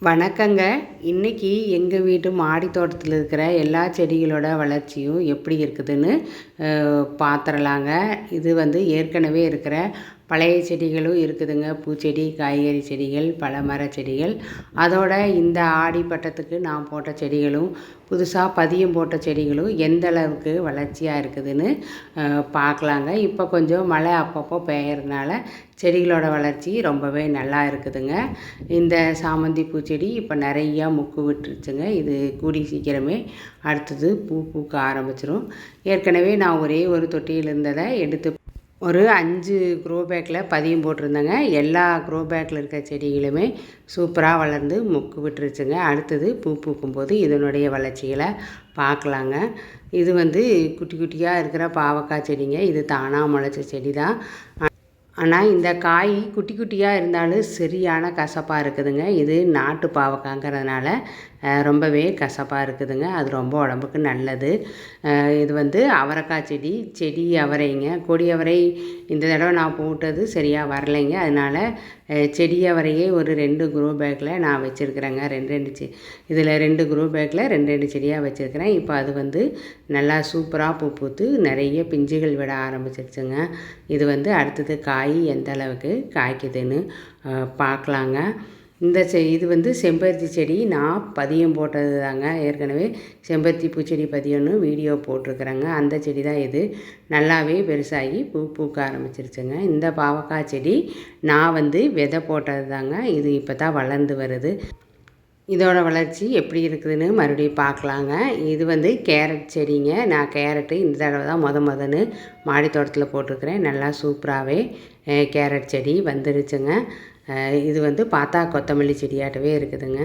வணக்கங்க. இன்னைக்கு எங்கள் வீட்டு மாடி தோட்டத்தில் இருக்கிற எல்லா செடிகளோட வளர்ச்சியும் எப்படி இருக்குதுன்னு பார்த்துடலாங்க. இது ஏற்கனவே இருக்கிற பழைய செடிகளும் இருக்குதுங்க. பூச்செடி, காய்கறி செடிகள், பல மர செடிகள். அதோட இந்த ஆடி பட்டத்துக்கு நான் போட்ட செடிகளும் புதுசாக பதியம் போட்ட செடிகளும் எந்த அளவுக்கு வளர்ச்சியாக இருக்குதுன்னு பார்க்கலாங்க. இப்போ கொஞ்சம் மழை அப்பப்போ பெய்யறதுனால செடிகளோட வளர்ச்சி ரொம்பவே நல்லா இருக்குதுங்க. இந்த சாமந்தி பூச்செடி இப்போ நிறையா மொக்கு விட்டுருச்சுங்க. இது கூடி சீக்கிரமே அடுத்தது பூ பூக்க ஆரம்பிச்சிடும். ஏற்கனவே நான் ஒரே ஒரு தொட்டியில் இருந்ததை எடுத்து ஒரு 5 க்ரோ பேக்கில் பதியம் போட்டிருந்தேங்க. எல்லா க்ரோ பேக்கில் இருக்க செடிகளுமே சூப்பராக வளர்ந்து மொக்கு விட்டுருச்சுங்க. அடுத்தது பூ பூக்கும்போது இதனுடைய வளர்ச்சிகளை பார்க்கலாங்க. இது குட்டி குட்டியாக இருக்கிற பாவக்காய் செடிங்க. இது தானாக முளைச்ச செடி தான். ஆனால் இந்த காய் குட்டி குட்டியாக இருந்தாலும் சரியான கசப்பாக இருக்குதுங்க. இது நாட்டு பாவக்காய்ங்கிறதுனால ரொம்பவே கசப்பாக இருக்குதுங்க. அது ரொம்ப உடம்புக்கு நல்லது. இது அவரைக்காய் செடி அவரைங்க. கொடி அவரை இந்த தடவை நான் போட்டது சரியாக வரலைங்க. அதனால் செடி அவரையே ஒரு 2 க்ரோ பேக்கில் நான் வச்சுருக்கிறேங்க. இதில் 2 க்ரோ பேக்கில் 2 செடியாக வச்சுருக்கிறேன். இப்போ அது நல்லா சூப்பராக பூ பூத்து நிறைய பிஞ்சுகள் விட ஆரம்பிச்சிருச்சுங்க. இது அடுத்தது காய் எந்த அளவுக்கு காய்க்குதுன்னு பார்க்கலாங்க. இது செம்பருத்தி செடி நான் பதியம் போட்டது தாங்க. ஏற்கனவே செம்பருத்தி பூச்செடி பதியம்னு வீடியோ போட்டிருக்கிறேங்க. அந்த செடி தான் இது. நல்லாவே பெருசாகி பூ பூக்க ஆரம்பிச்சிருச்சுங்க. இந்த பாவக்காய் செடி நான் விதை போட்டது தாங்க. இது இப்போ தான் வளர்ந்து வருது. இதோட வளர்ச்சி எப்படி இருக்குதுன்னு மறுபடியும் பார்க்கலாங்க. இது கேரட் செடிங்க. நான் கேரட்டு இந்த தடவை தான் முதன்னு மாடி தோட்டத்தில் போட்டிருக்கிறேன். நல்லா சூப்பராகவே கேரட் செடி வந்துருச்சுங்க. இது பார்த்தா கொத்தமல்லி செடியாட்டவே இருக்குதுங்க.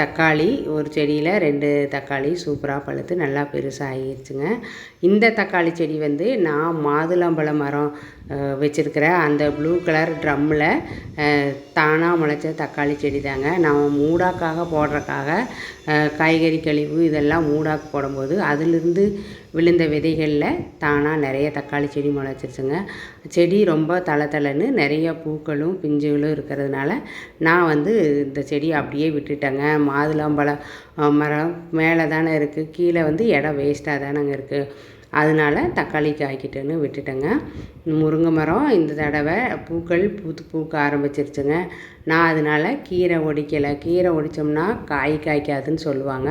தக்காளி ஒரு செடியில் 2 தக்காளி சூப்பராக பழுத்து நல்லா பெருசாகிடுச்சுங்க. இந்த தக்காளி செடி நான் மாதுளம்பழ மரம் வச்சுருக்கிற அந்த ப்ளூ கலர் ட்ரம்மில் தானாக முளைச்ச தக்காளி செடி தாங்க. நான் மூடாக்காக போடுறக்காக காய்கறி கழிவு இதெல்லாம் மூடாக்கு போடும்போது அதிலிருந்து விழுந்த விதைகளில் தானாக நிறைய தக்காளி செடி முளைச்சிருச்சுங்க. செடி ரொம்ப தளன்னு நிறைய பூக்களும் பிஞ்சுகளும் இருக்கிறதுனால நான் இந்த செடியை அப்படியே விட்டுட்டேங்க. மாதுளம்பழ மரம் மேலே தானே இருக்குது, கீழே இடம் வேஸ்ட்டாக தானேங்க இருக்குது. அதனால தக்காளி காய்க்கிட்டுன்னு விட்டுட்டேங்க. முருங்கை மரம் இந்த தடவை பூக்கள் பூக்க ஆரம்பிச்சிருச்சுங்க. நான் அதனால் கீரை ஒடிக்கலை. கீரை ஒடித்தோம்னா காய்க்காதுன்னு சொல்லுவாங்க.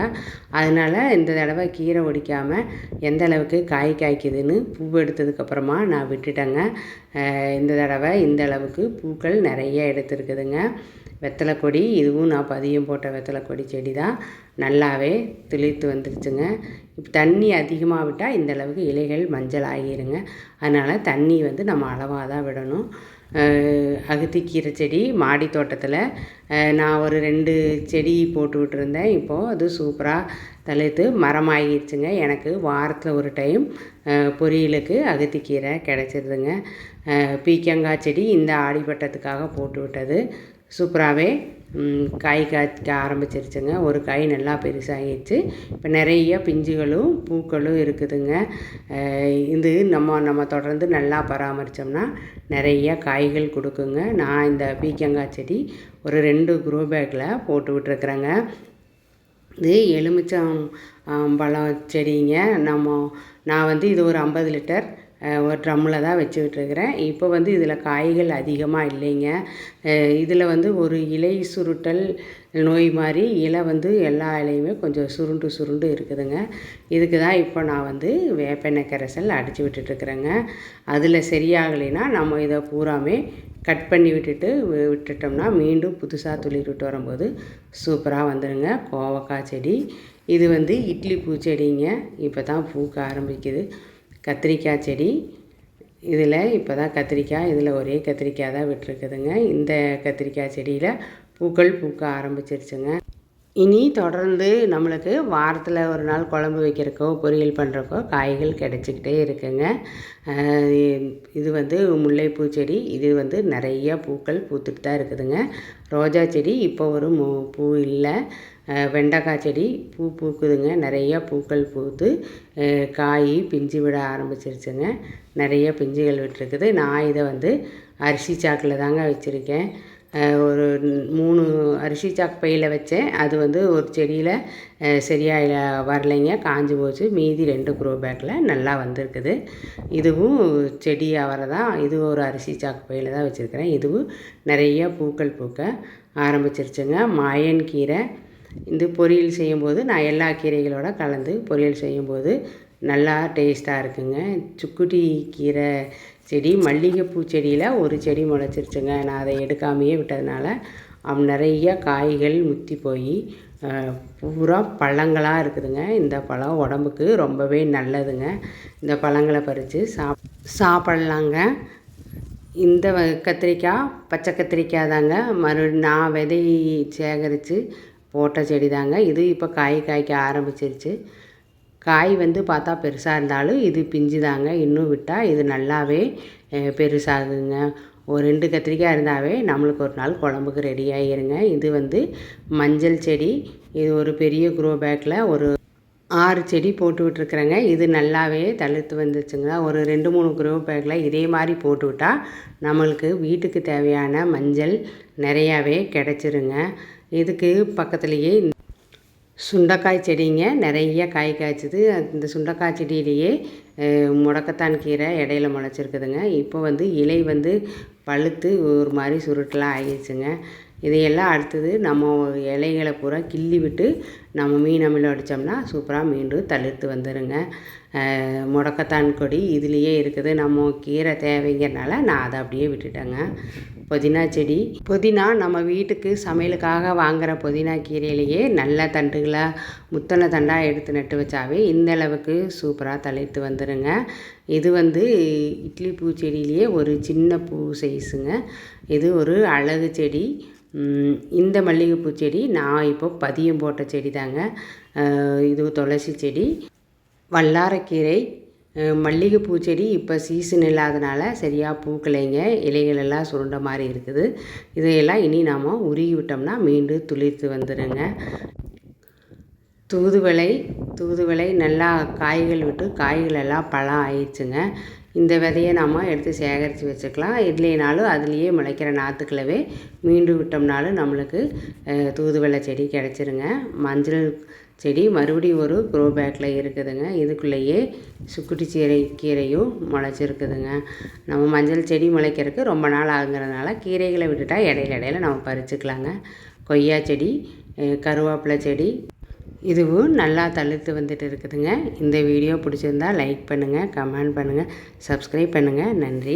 அதனால் இந்த தடவை கீரை ஒடிக்காமல் எந்த அளவுக்கு காய்க்குதுன்னு பூ எடுத்ததுக்கப்புறமா நான் விட்டுட்டேங்க. இந்த தடவை இந்த அளவுக்கு பூக்கள் நிறைய எடுத்துருக்குதுங்க. வெத்தலை கொடி இதுவும் நான் பதியம் போட்ட வெத்தலை கொடி செடி தான். நல்லாவே துளிர்த்து வந்துருச்சுங்க. இப்போ தண்ணி அதிகமாக விட்டால் இந்த அளவுக்கு இலைகள் மஞ்சள் ஆகிருங்க. அதனால் தண்ணி நம்ம அளவாக தான் விடணும். அகத்திக்கீரை செடி மாடி தோட்டத்தில் நான் ஒரு 2 செடி போட்டு விட்டுருந்தேன். இப்போது அது சூப்பராக தளிர்த்து மரமாகிடுச்சுங்க. எனக்கு வாரத்தில் ஒரு டைம் பொரியலுக்கு அகத்திக்கீரை கிடச்சிருதுங்க. பீக்கங்காய் செடி இந்த ஆடிப்பட்டத்துக்காக போட்டு விட்டது சூப்பராகவே காய் காய்க்க ஆரம்பிச்சிருச்சுங்க. ஒரு காய் நல்லா பெருசாகிடுச்சு. இப்போ நிறைய பிஞ்சுகளும் பூக்களும் இருக்குதுங்க. இது நம்ம தொடர்ந்து நல்லா பராமரித்தோம்னா நிறைய காய்கள் கொடுக்குங்க. நான் இந்த பீக்கங்காய் செடி ஒரு 2 க்ரோ பேக்கில் போட்டு விட்டுருக்குறேங்க. இது எலுமிச்சம் பழம் செடிங்க. நான் இது ஒரு 50 லிட்டர் ஒரு ட்ரம்மில் தான் வச்சுக்கிட்டுருக்கிறேன். இப்போ இதில் காய்கள் அதிகமாக இல்லைங்க. இதில் ஒரு இலை சுருட்டல் நோய் மாதிரி இலை எல்லா இலையுமே கொஞ்சம் சுருண்டு இருக்குதுங்க. இதுக்கு தான் இப்போ நான் வேப்பெண்ணெய் கரைசல் அடித்து விட்டுட்டுருக்குறேங்க. அதில் சரியாகலைன்னா நம்ம இதை பூராமே கட் பண்ணி விட்டுட்டோம்னா மீண்டும் புதுசாக துளிர் விட்டு வரும்போது சூப்பராக வந்துடுங்க. கோவக்காய் செடி இது இட்லி பூச்செடிங்க. இப்போ தான் பூக்க ஆரம்பிக்குது. கத்திரிக்காய் செடி இதில் இப்போ தான் கத்திரிக்காய், இதில் ஒரே கத்திரிக்காய் தான் விட்டுருக்குதுங்க. இந்த கத்திரிக்காய் செடியில் பூக்கள் பூக்க ஆரம்பிச்சிருச்சுங்க. இனி தொடர்ந்து நம்மளுக்கு வாரத்தில் ஒரு நாள் குழம்பு வைக்கிறக்கோ பொரியல் பண்ணுறக்கோ காய்கள் கிடச்சிக்கிட்டே இருக்குங்க. இது முல்லைப்பூ செடி. இது நிறைய பூக்கள் பூத்துட்டு தான் இருக்குதுங்க. ரோஜா செடி இப்போ ஒரு பூ இல்லை. வெண்டைக்காய் செடி பூ பூக்குதுங்க. நிறைய பூக்கள் பூத்து காய் பிஞ்சு விட ஆரம்பிச்சிருச்சுங்க. நிறைய பிஞ்சுகள் விட்டுருக்குது. நான் இதை அரிசி சாக்கில் தாங்க வச்சுருக்கேன். ஒரு 3 அரிசி சாக்கு பையில் வச்சேன். அது வந்து ஒரு செடியில் சரியாக வரலைங்க, காஞ்சி போச்சு. மீதி 2 க்ரோ பேக்கில் நல்லா வந்திருக்குது. இதுவும் செடி அவரை தான். இது ஒரு அரிசி சாக்கு பையில் தான் வச்சுருக்கிறேன். இதுவும் நிறைய பூக்கள் பூக்க ஆரம்பிச்சிருச்சுங்க. மாயன் கீரை இது பொரியல் செய்யும்போது நான் எல்லா கீரைகளோட கலந்து பொரியல் செய்யும்போது நல்லா டேஸ்ட்டாக இருக்குங்க. சுக்குட்டி கீரை செடி, மல்லிகைப்பூ செடியில் ஒரு செடி முளைச்சிருச்சுங்க. நான் அதை எடுக்காமையே விட்டதுனால நிறைய காய்கள் முற்றி போய் பூரா பழங்களாக இருக்குதுங்க. இந்த பழம் உடம்புக்கு ரொம்பவே நல்லதுங்க. இந்த பழங்களை பறித்து சாப்பிட்லாங்க. இந்த கத்திரிக்காய் பச்சை கத்திரிக்காய் தாங்க. நான் விதை சேகரித்து போட்ட செடி தாங்க. இது இப்போ காய்க்க ஆரம்பிச்சிருச்சு. காய் வந்து பார்த்தா பெருசாக இருந்தாலும் இது பிஞ்சு தாங்க. இன்னும் விட்டால் இது நல்லாவே பெருசாகுங்க. ஒரு 2 கத்திரிக்காய் இருந்தாவே நம்மளுக்கு ஒரு நாள் குழம்புக்கு ரெடி ஆகிருங்க. இது வந்து மஞ்சள் செடி. இது ஒரு பெரிய க்ரோ பேக்கில் ஒரு 6 செடி போட்டு விட்டுருக்குறேங்க. இது நல்லாவே தளிர்த்து வந்துச்சுங்க. ஒரு 2-3 க்ரோ பேக்கில் இதே மாதிரி போட்டு விட்டால் நம்மளுக்கு வீட்டுக்கு தேவையான மஞ்சள் நிறையாவே கிடச்சிருங்க. இதுக்கு பக்கத்துலேயே சுண்டைக்காய் செடிங்க நிறைய காய் காய்ச்சிது. இந்த சுண்டைக்காய் செடியிலேயே முடக்கத்தான் கீரை இடையில முளைச்சிருக்குதுங்க. இப்போ வந்து இலை வந்து பழுத்து ஒரு மாதிரி சுருட்டெலாம் ஆகிடுச்சுங்க. இதையெல்லாம் அடுத்தது நம்ம இலைகளை பூரா கிள்ளி விட்டு நம்ம மீன் அமிலம் அடித்தோம்னா சூப்பராக மீண்டும் தளிர்த்து வந்துடுங்க. முடக்கத்தான் கொடி இதுலேயே இருக்குது. நம்ம கீரை தேவைங்கிறனால நான் அதை அப்படியே விட்டுட்டேங்க. புதினா செடி, புதினா நம்ம வீட்டுக்கு சமையலுக்காக வாங்குகிற புதினா கீரையிலேயே நல்ல தண்டுகளாக முத்தனை தண்டாக எடுத்து நட்டு வச்சாவே இந்த அளவுக்கு சூப்பராக தளிர்த்து வந்துடுங்க. இது வந்து இட்லி பூ செடியிலேயே ஒரு சின்ன பூ சைஸுங்க. இது ஒரு அழகு செடி. இந்த மல்லிகைப்பூ செடி நான் இப்போ பதியம் போட்ட செடி தாங்க. இது துளசி செடி, வல்லாரக்கீரை, மல்லிகைப்பூ செடி இப்போ சீசன் இல்லாதனால சரியாக பூக்கலைங்க. இலைகளெல்லாம் சுருண்ட மாதிரி இருக்குது. இதையெல்லாம் இனி நாம் உருகி விட்டோம்னா மீண்டும் துளிர்த்து வந்துடுங்க. தூதுவளை நல்லா காய்கள் விட்டு காய்களெல்லாம் பழம் ஆயிடுச்சுங்க. இந்த விதையை நாம் எடுத்து சேகரித்து வச்சுக்கலாம். இல்லைனாலும் அதுலேயே முளைக்கிற நாற்றுக்களவே மீண்டும் விட்டோம்னாலும் நம்மளுக்கு தூதுவளை செடி கிடச்சிருங்க. மஞ்சள் செடி மறுபடியும் ஒரு க்ரோ பேக்கில் இருக்குதுங்க. இதுக்குள்ளேயே சுக்குட்டி கீரையும் முளைச்சிருக்குதுங்க. நம்ம மஞ்சள் செடி முளைக்கிறதுக்கு ரொம்ப நாள் ஆகுங்கிறதுனால கீரைகளை விட்டுட்டால் இடையில நம்ம பறிச்சுக்கலாங்க. கொய்யா செடி, கருவேப்பிலை செடி இதுவும் நல்லா தளிர்த்து வந்துட்டு இருக்குதுங்க. இந்த வீடியோ பிடிச்சிருந்தா லைக் பண்ணுங்கள், கமெண்ட் பண்ணுங்கள், சப்ஸ்கிரைப் பண்ணுங்கள். நன்றி.